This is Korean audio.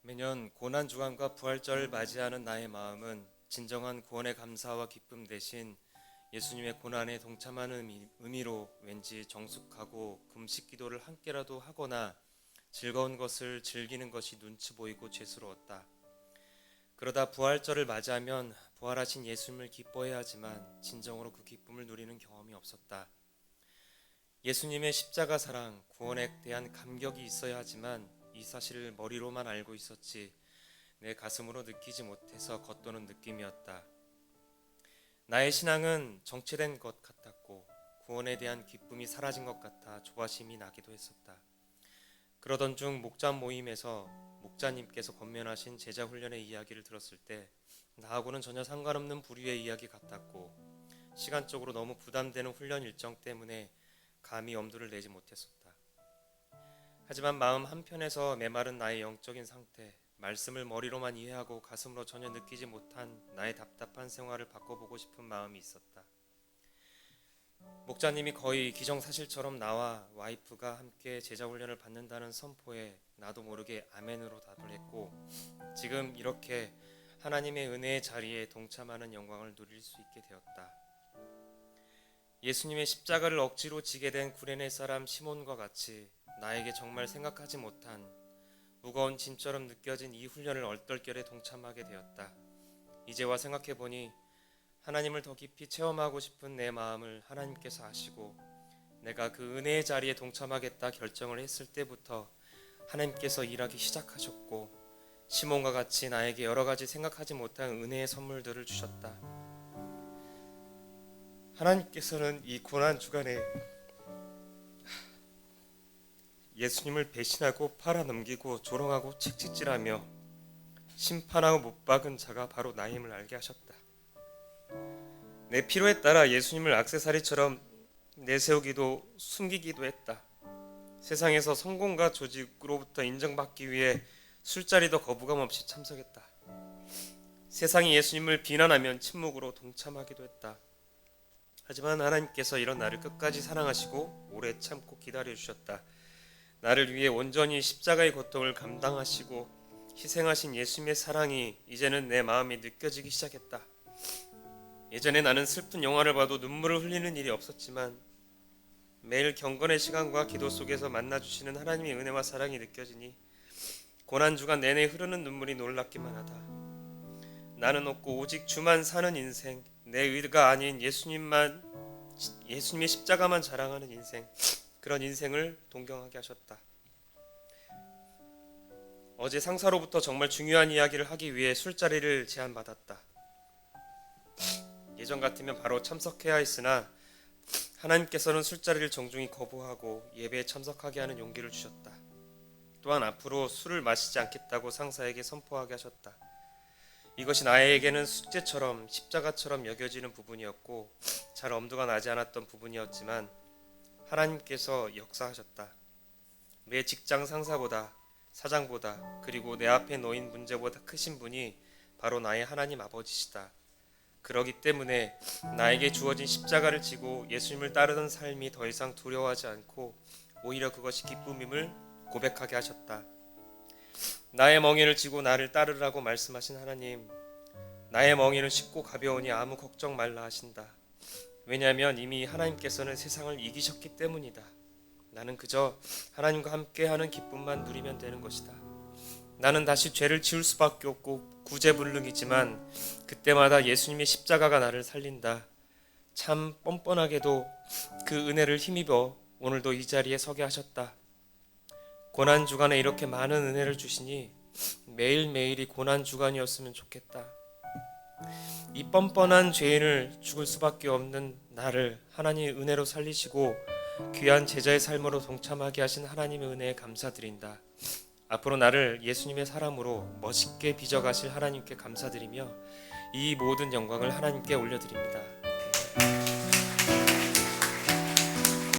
매년 고난주간과 부활절을 맞이하는 나의 마음은 진정한 구원의 감사와 기쁨 대신 예수님의 고난에 동참하는 의미로 왠지 정숙하고 금식 기도를 함께라도 하거나 즐거운 것을 즐기는 것이 눈치 보이고 죄스러웠다. 그러다 부활절을 맞이하면 부활하신 예수님을 기뻐해야 하지만 진정으로 그 기쁨을 누리는 경험이 없었다. 예수님의 십자가 사랑, 구원에 대한 감격이 있어야 하지만 이 사실을 머리로만 알고 있었지 내 가슴으로 느끼지 못해서 겉도는 느낌이었다. 나의 신앙은 정체된 것 같았고 구원에 대한 기쁨이 사라진 것 같아 조바심이 나기도 했었다. 그러던 중 목자 모임에서 목자님께서 권면하신 제자 훈련의 이야기를 들었을 때 나하고는 전혀 상관없는 부류의 이야기 같았고 시간적으로 너무 부담되는 훈련 일정 때문에 감히 엄두를 내지 못했었다. 하지만 마음 한편에서 메마른 나의 영적인 상태, 말씀을 머리로만 이해하고 가슴으로 전혀 느끼지 못한 나의 답답한 생활을 바꿔보고 싶은 마음이 있었다. 목자님이 거의 기정사실처럼 나와 와이프가 함께 제자훈련을 받는다는 선포에 나도 모르게 아멘으로 답을 했고 지금 이렇게 하나님의 은혜의 자리에 동참하는 영광을 누릴 수 있게 되었다. 예수님의 십자가를 억지로 지게 된 구레네 사람 시몬과 같이 나에게 정말 생각하지 못한 무거운 짐처럼 느껴진 이 훈련을 얼떨결에 동참하게 되었다. 이제와 생각해보니 하나님을 더 깊이 체험하고 싶은 내 마음을 하나님께서 아시고 내가 그 은혜의 자리에 동참하겠다 결정을 했을 때부터 하나님께서 일하기 시작하셨고 시몬과 같이 나에게 여러 가지 생각하지 못한 은혜의 선물들을 주셨다. 하나님께서는 이 고난 주간에 예수님을 배신하고 팔아넘기고 조롱하고 책찍질하며 심판하고 못 박은 자가 바로 나임을 알게 하셨다. 내 필요에 따라 예수님을 액세서리처럼 내세우기도 숨기기도 했다. 세상에서 성공과 조직으로부터 인정받기 위해 술자리도 거부감 없이 참석했다. 세상이 예수님을 비난하면 침묵으로 동참하기도 했다. 하지만 하나님께서 이런 나를 끝까지 사랑하시고 오래 참고 기다려주셨다. 나를 위해 온전히 십자가의 고통을 감당하시고 희생하신 예수님의 사랑이 이제는 내 마음에 느껴지기 시작했다. 예전에 나는 슬픈 영화를 봐도 눈물을 흘리는 일이 없었지만 매일 경건의 시간과 기도 속에서 만나주시는 하나님의 은혜와 사랑이 느껴지니 고난주간 내내 흐르는 눈물이 놀랍기만 하다. 나는 없고 오직 주만 사는 인생, 내 의가 아닌 예수님의 십자가만 자랑하는 인생, 그런 인생을 동경하게 하셨다. 어제 상사로부터 정말 중요한 이야기를 하기 위해 술자리를 제안받았다. 예전 같으면 바로 참석해야 했으나 하나님께서는 술자리를 정중히 거부하고 예배에 참석하게 하는 용기를 주셨다. 또한 앞으로 술을 마시지 않겠다고 상사에게 선포하게 하셨다. 이것이 나에게는 숙제처럼 십자가처럼 여겨지는 부분이었고 잘 엄두가 나지 않았던 부분이었지만 하나님께서 역사하셨다. 내 직장 상사보다 사장보다 그리고 내 앞에 놓인 문제보다 크신 분이 바로 나의 하나님 아버지시다. 그러기 때문에 나에게 주어진 십자가를 지고 예수님을 따르는 삶이 더 이상 두려워하지 않고 오히려 그것이 기쁨임을 고백하게 하셨다. 나의 멍에를 지고 나를 따르라고 말씀하신 하나님, 나의 멍에는 쉽고 가벼우니 아무 걱정 말라 하신다. 왜냐하면 이미 하나님께서는 세상을 이기셨기 때문이다. 나는 그저 하나님과 함께하는 기쁨만 누리면 되는 것이다. 나는 다시 죄를 지을 수밖에 없고 구제불능이지만 그때마다 예수님의 십자가가 나를 살린다. 참 뻔뻔하게도 그 은혜를 힘입어 오늘도 이 자리에 서게 하셨다. 고난주간에 이렇게 많은 은혜를 주시니 매일매일이 고난주간이었으면 좋겠다. 이 뻔뻔한 죄인을 죽을 수밖에 없는 나를 하나님의 은혜로 살리시고 귀한 제자의 삶으로 동참하게 하신 하나님의 은혜에 감사드린다. 앞으로 나를 예수님의 사람으로 멋있게 빚어가실 하나님께 감사드리며 이 모든 영광을 하나님께 올려드립니다.